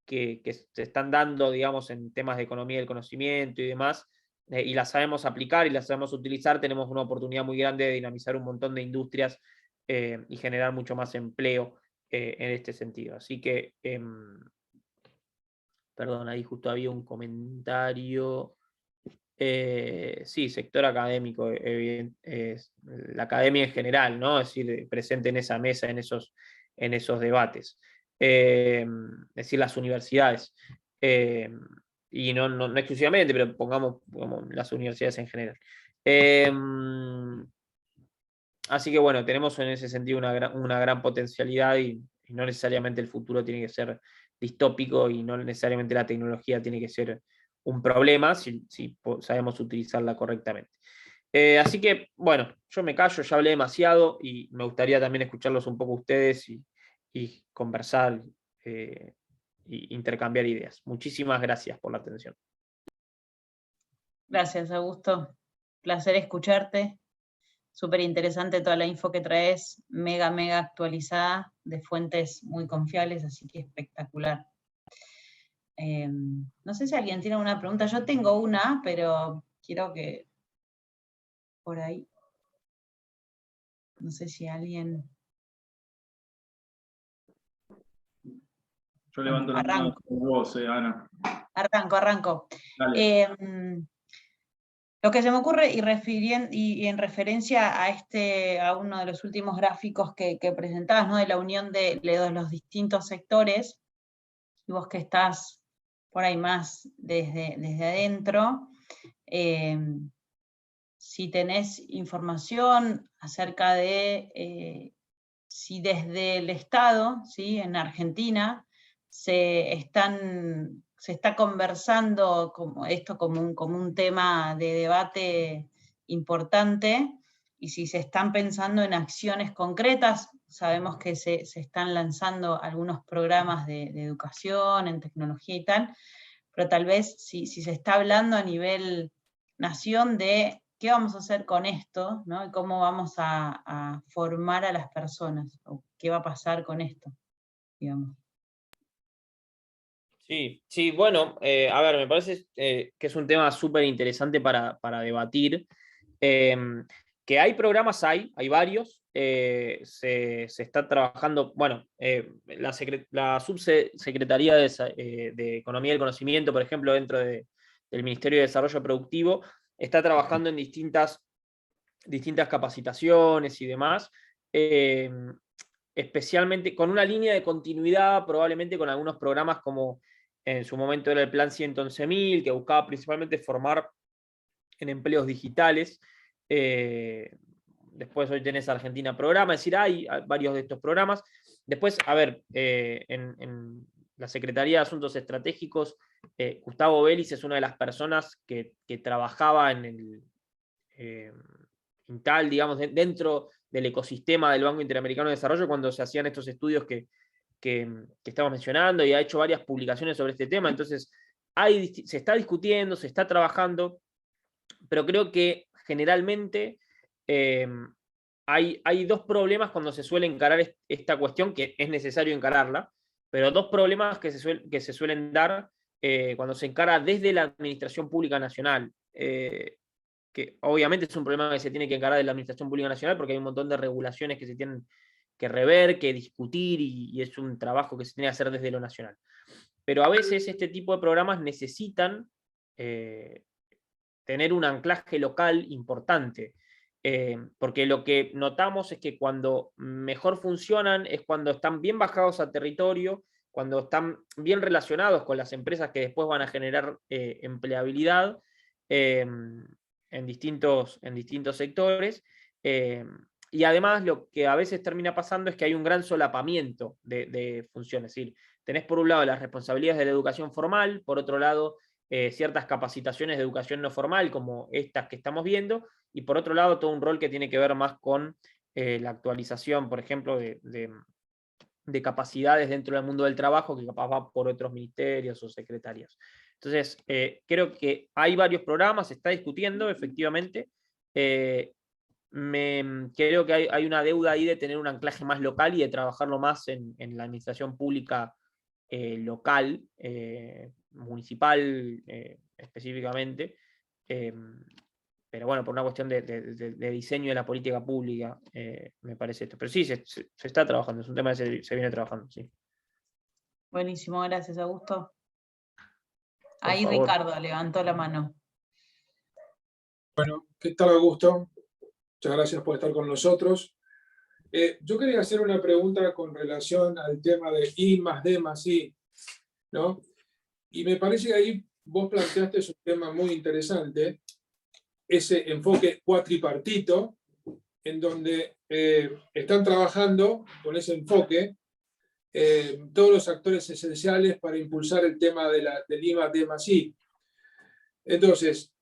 que se están dando, digamos, en temas de economía del conocimiento y demás, y las sabemos aplicar y las sabemos utilizar, tenemos una oportunidad muy grande de dinamizar un montón de industrias y generar mucho más empleo en este sentido. Así que, perdón, ahí justo había un comentario. Sí, sector académico, la academia en general, ¿no? Es decir, presente en esa mesa, en esos debates. Es decir, las universidades. Y no exclusivamente, pero pongamos como las universidades en general. Así que bueno, tenemos en ese sentido una gran potencialidad y no necesariamente el futuro tiene que ser distópico y no necesariamente la tecnología tiene que ser un problema si sabemos utilizarla correctamente. Así que, bueno, yo me callo, ya hablé demasiado y me gustaría también escucharlos un poco ustedes y conversar e intercambiar ideas. Muchísimas gracias por la atención. Gracias, Augusto. Placer escucharte. Súper interesante toda la info que traes, mega actualizada, de fuentes muy confiables, así que espectacular. No sé si alguien tiene una pregunta. Yo tengo una, pero quiero que por ahí. No sé si alguien. Yo levanto la mano con vos, Ana. Arranco. Lo que se me ocurre, y en referencia a uno de los últimos gráficos que presentabas, ¿no? De la unión de los distintos sectores, y vos que estás por ahí más desde adentro, si tenés información acerca de si desde el Estado, ¿sí? En Argentina, se está conversando esto como un tema de debate importante, y si se están pensando en acciones concretas. Sabemos que se están lanzando algunos programas de educación, en tecnología y tal, pero tal vez si se está hablando a nivel nación de qué vamos a hacer con esto, ¿no? Y cómo vamos a formar a las personas, o qué va a pasar con esto, digamos. Sí, bueno, a ver, me parece que es un tema súper interesante para debatir. Que hay programas, hay varios. Se está trabajando, bueno, la Subsecretaría de Economía del Conocimiento, por ejemplo, dentro del Ministerio de Desarrollo Productivo, está trabajando en distintas capacitaciones y demás. Especialmente con una línea de continuidad, probablemente con algunos programas como en su momento era el Plan 111.000, que buscaba principalmente formar en empleos digitales. Después hoy tenés Argentina Programa, es decir, hay varios de estos programas. Después, a ver, en la Secretaría de Asuntos Estratégicos, Gustavo Vélez es una de las personas que trabajaba en el Intal, digamos, dentro del ecosistema del Banco Interamericano de Desarrollo cuando se hacían estos estudios que estamos mencionando, y ha hecho varias publicaciones sobre este tema. Entonces, se está discutiendo, se está trabajando. pero creo que generalmente hay dos problemas cuando se suele encarar esta cuestión, que es necesario encararla, pero dos problemas que se suelen dar cuando se encara desde la Administración Pública Nacional, que obviamente es un problema que se tiene que encarar de la Administración Pública Nacional porque hay un montón de regulaciones que se tienen que rever, que discutir, y es un trabajo que se tiene que hacer desde lo nacional. Pero a veces este tipo de programas necesitan tener un anclaje local importante, porque lo que notamos es que cuando mejor funcionan es cuando están bien bajados a territorio, cuando están bien relacionados con las empresas que después van a generar empleabilidad en distintos sectores. Y además lo que a veces termina pasando es que hay un gran solapamiento de funciones. Es decir, tenés por un lado las responsabilidades de la educación formal, por otro lado ciertas capacitaciones de educación no formal, como estas que estamos viendo, y por otro lado todo un rol que tiene que ver más con la actualización, por ejemplo, de capacidades dentro del mundo del trabajo, que capaz va por otros ministerios o secretarias. Entonces, creo que hay varios programas, se está discutiendo, efectivamente. Creo que hay una deuda ahí de tener un anclaje más local y de trabajarlo más en la administración pública local, municipal específicamente. Pero bueno, por una cuestión de diseño de la política pública, me parece esto. Pero sí, se está trabajando, es un tema que se viene trabajando, sí. Buenísimo, gracias, Augusto. Ahí favor. Ricardo levantó la mano. Bueno, ¿qué tal, Augusto? Muchas gracias por estar con nosotros. Yo quería hacer una pregunta con relación al tema de I más D más I, ¿no? Y me parece que ahí vos planteaste un tema muy interesante, ese enfoque cuatripartito, en donde están trabajando con ese enfoque todos los actores esenciales para impulsar el tema del I más D más I. Entonces,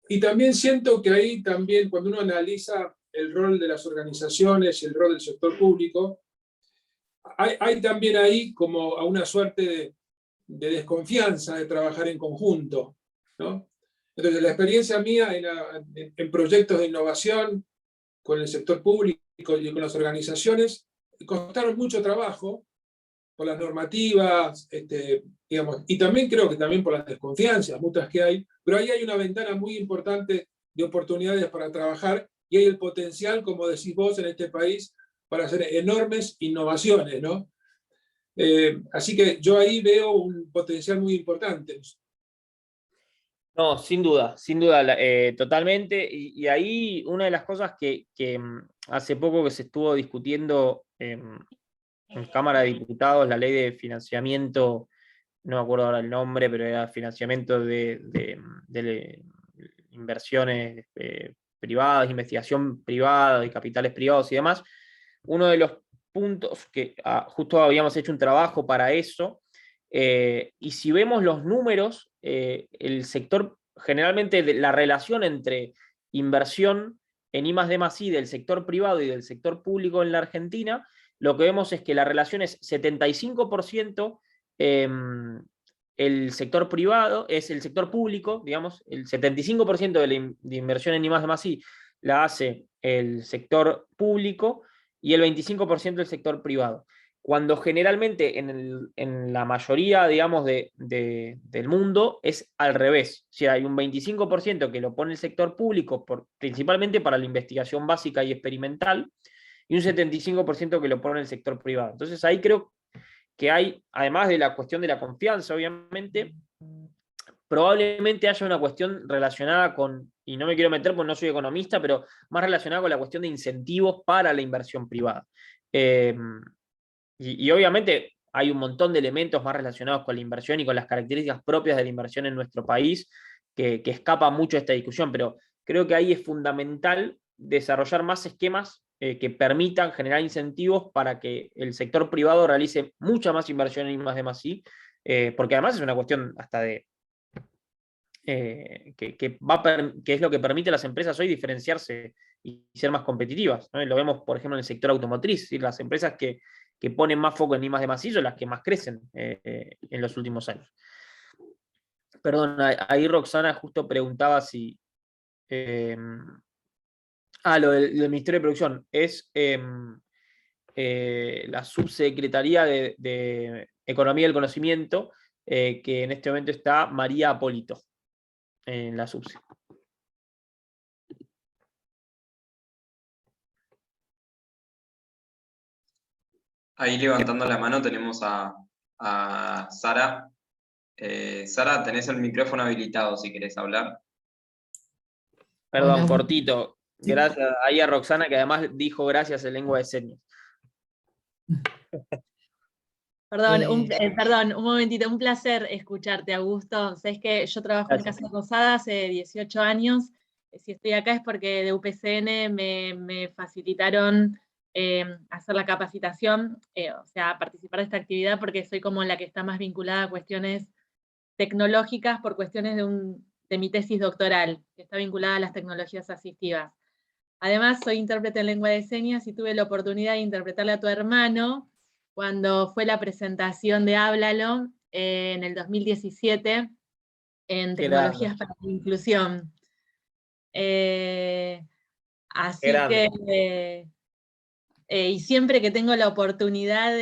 y también siento que ahí también, cuando uno analiza el rol de las organizaciones y el rol del sector público, hay también ahí como a una suerte de desconfianza de trabajar en conjunto, ¿no? Entonces, la experiencia mía en proyectos de innovación con el sector público y con las organizaciones costaron mucho trabajo por las normativas, digamos, y también creo que también por las desconfianzas, muchas que hay, pero ahí hay una ventana muy importante de oportunidades para trabajar y hay el potencial, como decís vos, en este país para hacer enormes innovaciones, ¿no? Así que yo ahí veo un potencial muy importante. No, sin duda, totalmente. Y ahí una de las cosas que hace poco que se estuvo discutiendo en Cámara de Diputados, la ley de financiamiento, no me acuerdo ahora el nombre, pero era financiamiento de inversiones privadas, investigación privada, y capitales privados y demás. Uno de los puntos que justo habíamos hecho un trabajo para eso, y si vemos los números, el sector, generalmente la relación entre inversión en I+D+I del sector privado y del sector público en la Argentina, lo que vemos es que la relación es 75% el sector privado, es el sector público, digamos, el 75% de inversión en I+D+I la hace el sector público y el 25% del sector privado. Cuando generalmente en la mayoría, digamos, del mundo es al revés. O sea, hay un 25% que lo pone el sector público, principalmente para la investigación básica y experimental, y un 75% que lo pone el sector privado. Entonces ahí creo que hay, además de la cuestión de la confianza, obviamente, probablemente haya una cuestión relacionada con, y no me quiero meter porque no soy economista, pero más relacionada con la cuestión de incentivos para la inversión privada. Y obviamente hay un montón de elementos más relacionados con la inversión y con las características propias de la inversión en nuestro país que escapa mucho a esta discusión, pero creo que ahí es fundamental desarrollar más esquemas que permitan generar incentivos para que el sector privado realice mucha más inversión en I+D+I, porque además es una cuestión hasta de que es lo que permite a las empresas hoy diferenciarse y ser más competitivas, ¿no? Lo vemos, por ejemplo, en el sector automotriz, ¿sí? Las empresas que ponen más foco en I+D+I son las que más crecen en los últimos años. Perdón, ahí Roxana justo preguntaba si... lo del Ministerio de Producción. Es la Subsecretaría de Economía del Conocimiento, que en este momento está María Apólito en la Subse. Ahí levantando la mano tenemos a Sara. Sara, tenés el micrófono habilitado si querés hablar. Perdón, Hola. cortito. Gracias ahí a Roxana, que además dijo gracias en lengua de señas. Perdón, un momentito, un placer escucharte, Augusto. Sabes que yo trabajo en Gracias. Casa Rosada hace 18 años. Si estoy acá es porque de UPCN me facilitaron hacer la capacitación, o sea, participar de esta actividad porque soy como la que está más vinculada a cuestiones tecnológicas por cuestiones de mi tesis doctoral, que está vinculada a las tecnologías asistivas. Además, soy intérprete en lengua de señas y tuve la oportunidad de interpretarle a tu hermano cuando fue la presentación de Háblalo en el 2017 en Qué grande. Tecnologías para la Inclusión. Así grande. que, y siempre que tengo la oportunidad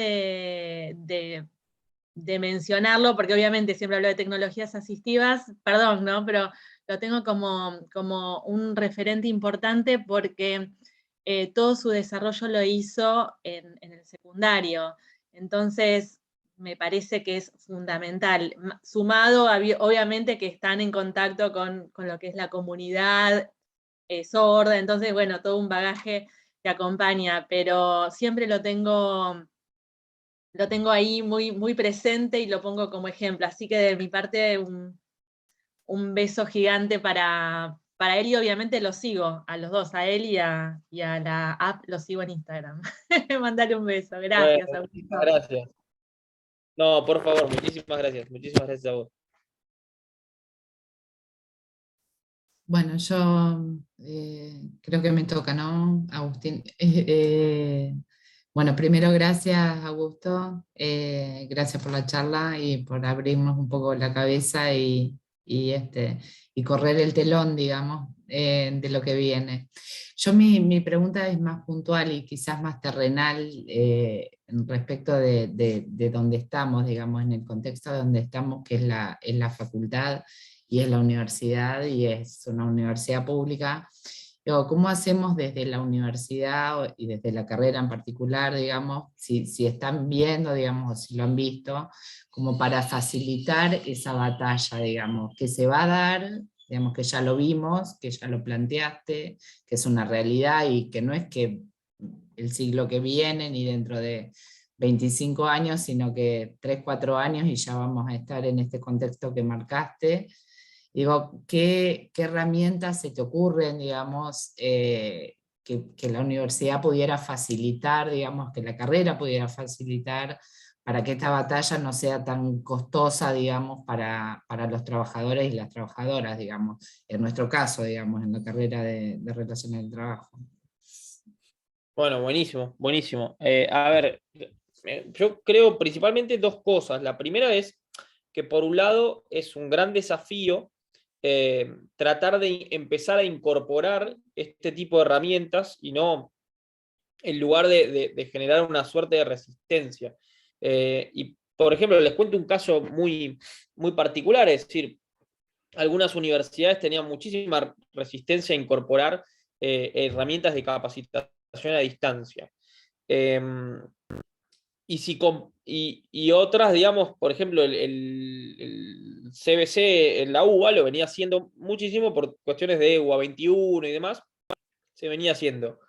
de mencionarlo, porque obviamente siempre hablo de tecnologías asistivas, perdón, ¿no? Pero lo tengo como un referente importante porque todo su desarrollo lo hizo en el secundario. Entonces, me parece que es fundamental. Sumado, obviamente, que están en contacto con lo que es la comunidad sorda, entonces, bueno, todo un bagaje que acompaña, pero siempre lo tengo ahí muy, muy presente y lo pongo como ejemplo. Así que de mi parte, un beso gigante para él y obviamente lo sigo a los dos, a él y a la app, lo sigo en Instagram. Mandale un beso, gracias. Bueno, Augusto. muchísimas gracias. No, por favor, muchísimas gracias. Muchísimas gracias a vos. Bueno, yo creo que me toca, ¿no, Agustín? Bueno, primero gracias, Augusto, gracias por la charla y por abrirnos un poco la cabeza y correr el telón, digamos, de lo que viene. Yo mi pregunta es más puntual y quizás más terrenal respecto de dónde estamos, digamos, en el contexto de donde estamos, que es la facultad y es la universidad, y es una universidad pública. Digo, ¿cómo hacemos desde la universidad y desde la carrera en particular, digamos, si están viendo, digamos, o si lo han visto, como para facilitar esa batalla, digamos, que se va a dar, digamos, que ya lo vimos, que ya lo planteaste, que es una realidad y que no es que el siglo que viene ni dentro de 25 años, sino que 3, 4 años y ya vamos a estar en este contexto que marcaste? Digo, ¿qué herramientas se te ocurren, digamos, que la universidad pudiera facilitar, digamos, que la carrera pudiera facilitar para que esta batalla no sea tan costosa, digamos, para los trabajadores y las trabajadoras, digamos, en nuestro caso, digamos, en la carrera de Relaciones del Trabajo? Bueno, buenísimo, buenísimo. A ver, yo creo principalmente dos cosas. La primera es que por un lado es un gran desafío tratar de empezar a incorporar este tipo de herramientas y no en lugar de generar una suerte de resistencia. Y, por ejemplo, les cuento un caso muy, muy particular, es decir, algunas universidades tenían muchísima resistencia a incorporar herramientas de capacitación a distancia. Y otras, digamos, por ejemplo, el CBC en la UBA lo venía haciendo muchísimo por cuestiones de UBA 21 y demás, se venía haciendo.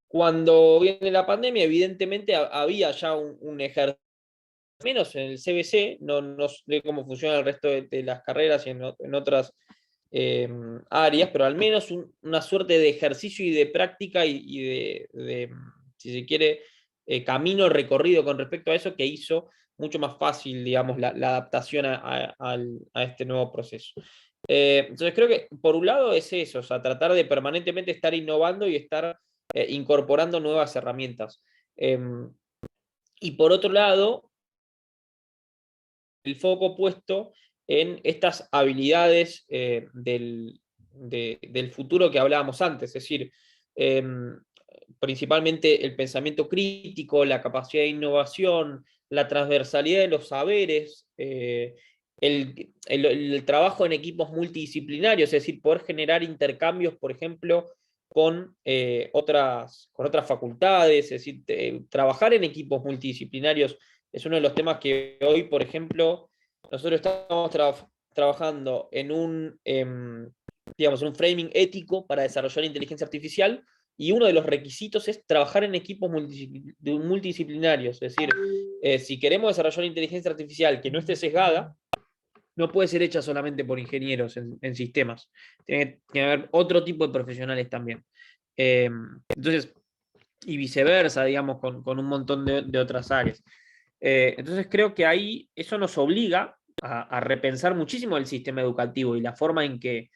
Cuando viene la pandemia, evidentemente había ya un ejercicio, menos en el CBC, no sé cómo funciona el resto de las carreras y en otras áreas, pero al menos una suerte de ejercicio y de práctica y de si se quiere, camino recorrido con respecto a eso, que hizo mucho más fácil, digamos, la adaptación a este nuevo proceso. Entonces creo que por un lado es eso, o sea, tratar de permanentemente estar innovando y estar incorporando nuevas herramientas. Y por otro lado, el foco puesto en estas habilidades del futuro que hablábamos antes, es decir, principalmente el pensamiento crítico, la capacidad de innovación, la transversalidad de los saberes, el trabajo en equipos multidisciplinarios, es decir, poder generar intercambios, por ejemplo, con otras facultades, es decir, trabajar en equipos multidisciplinarios es uno de los temas que hoy, por ejemplo, nosotros estamos trabajando en digamos, un framing ético para desarrollar inteligencia artificial, y uno de los requisitos es trabajar en equipos multidisciplinarios, es decir, si queremos desarrollar inteligencia artificial que no esté sesgada, no puede ser hecha solamente por ingenieros en sistemas. Tiene que haber otro tipo de profesionales también. Entonces, y viceversa, digamos, con un montón de otras áreas. Entonces creo que ahí eso nos obliga a repensar muchísimo el sistema educativo y la forma en que,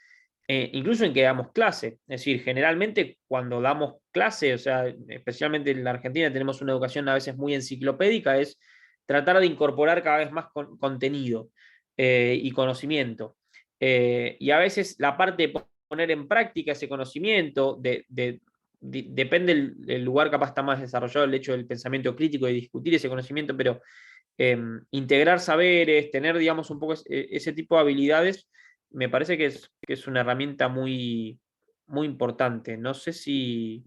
incluso en que damos clase. Es decir, generalmente cuando damos clase, o sea, especialmente en la Argentina tenemos una educación a veces muy enciclopédica, es tratar de incorporar cada vez más contenido y conocimiento. Y a veces la parte de poner en práctica ese conocimiento, depende del lugar, capaz está más desarrollado el hecho del pensamiento crítico, de discutir ese conocimiento, pero integrar saberes, tener, digamos, un poco ese tipo de habilidades, me parece que es una herramienta muy, muy importante. No sé si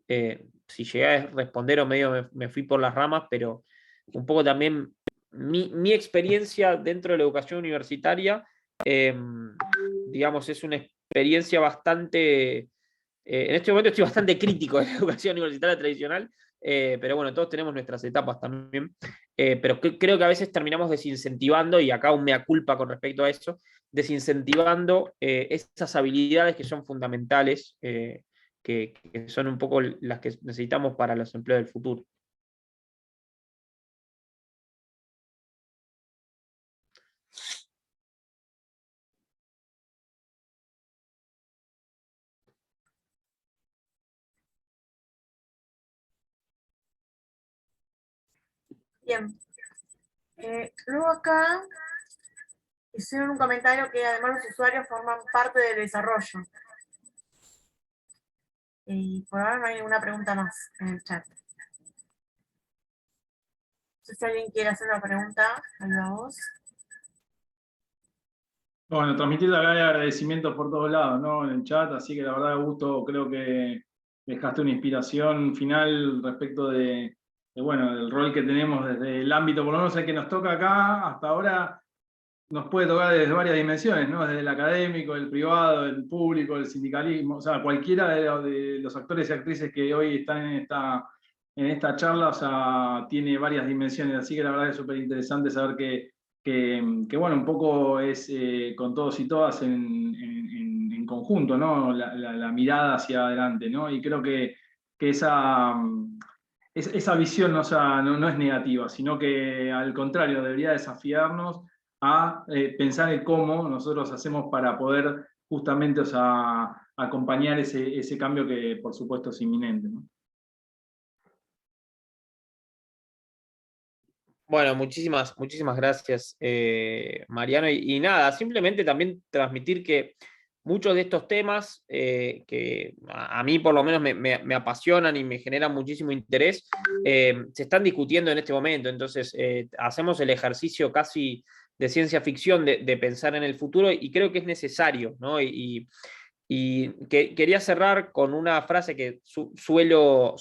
llegué a responder o medio me fui por las ramas, pero un poco también mi experiencia dentro de la educación universitaria, digamos, es una experiencia bastante... en este momento estoy bastante crítico de la educación universitaria tradicional, pero bueno, todos tenemos nuestras etapas también, pero creo que a veces terminamos desincentivando, y acá un mea culpa con respecto a eso, desincentivando esas habilidades que son fundamentales, que son un poco las que necesitamos para los empleos del futuro. Bien. Luego acá hicieron un comentario que además los usuarios forman parte del desarrollo. Y por ahora no hay ninguna pregunta más en el chat. No sé si alguien quiere hacer una pregunta a la voz. Bueno, transmitir la de agradecimientos por todos lados, ¿no? En el chat, así que la verdad, Augusto, creo que dejaste una inspiración final respecto bueno, del rol que tenemos desde el ámbito, por lo menos el que nos toca acá, hasta ahora nos puede tocar desde varias dimensiones, ¿no? Desde el académico, el privado, el público, el sindicalismo, o sea, cualquiera de los actores y actrices que hoy están en esta charla, o sea, tiene varias dimensiones, así que la verdad es súper interesante saber que, bueno, un poco es con todos y todas en conjunto, ¿no? La mirada hacia adelante, ¿no? Y creo que esa visión no, o sea, no es negativa, sino que al contrario, debería desafiarnos a pensar en cómo nosotros hacemos para poder justamente, o sea, acompañar ese cambio que por supuesto es inminente, ¿no? Bueno, muchísimas gracias, Mariano. Y nada, simplemente también transmitir que muchos de estos temas, que a mí por lo menos me apasionan y me generan muchísimo interés, se están discutiendo en este momento. Entonces, hacemos el ejercicio casi de ciencia ficción de pensar en el futuro, y creo que es necesario, ¿no? Quería cerrar con una frase que suelo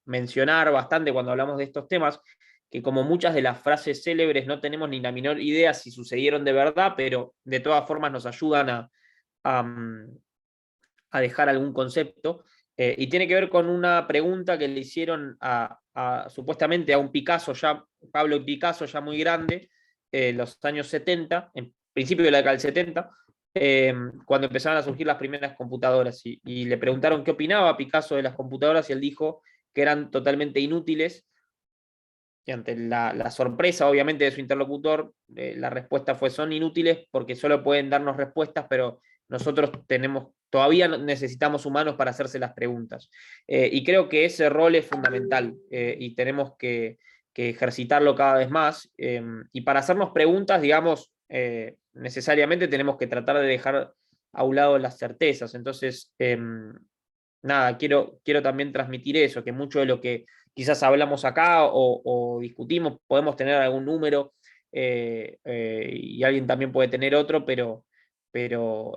mencionar bastante cuando hablamos de estos temas, que como muchas de las frases célebres no tenemos ni la menor idea si sucedieron de verdad, pero de todas formas nos ayudan a dejar algún concepto, y tiene que ver con una pregunta que le hicieron supuestamente a un Picasso, Pablo Picasso, ya muy grande, en los años 70, en principio de la década del 70, cuando empezaban a surgir las primeras computadoras, y le preguntaron qué opinaba Picasso de las computadoras, y él dijo que eran totalmente inútiles. Y ante la sorpresa, obviamente, de su interlocutor, la respuesta fue: son inútiles porque solo pueden darnos respuestas, pero nosotros todavía necesitamos humanos para hacerse las preguntas. Y creo que ese rol es fundamental, y tenemos que ejercitarlo cada vez más. Y para hacernos preguntas, digamos, necesariamente tenemos que tratar de dejar a un lado las certezas. Entonces, nada, quiero también transmitir eso, que mucho de lo que quizás hablamos acá o discutimos, podemos tener algún número y alguien también puede tener otro, pero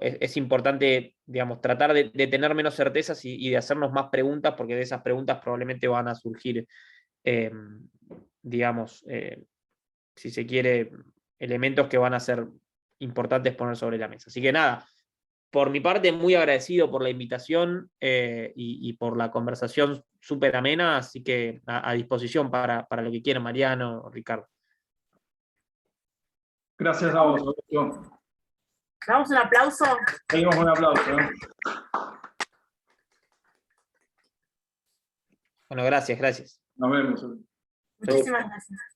es importante, digamos, tratar de tener menos certezas y de hacernos más preguntas, porque de esas preguntas probablemente van a surgir, digamos, si se quiere, elementos que van a ser importantes poner sobre la mesa. Así que nada, por mi parte, muy agradecido por la invitación y por la conversación súper amena, así que a disposición para lo que quieran, Mariano o Ricardo. Gracias a vos, Augusto. Damos un aplauso. Seguimos con un aplauso. Bueno, gracias. Nos vemos. Muchísimas gracias.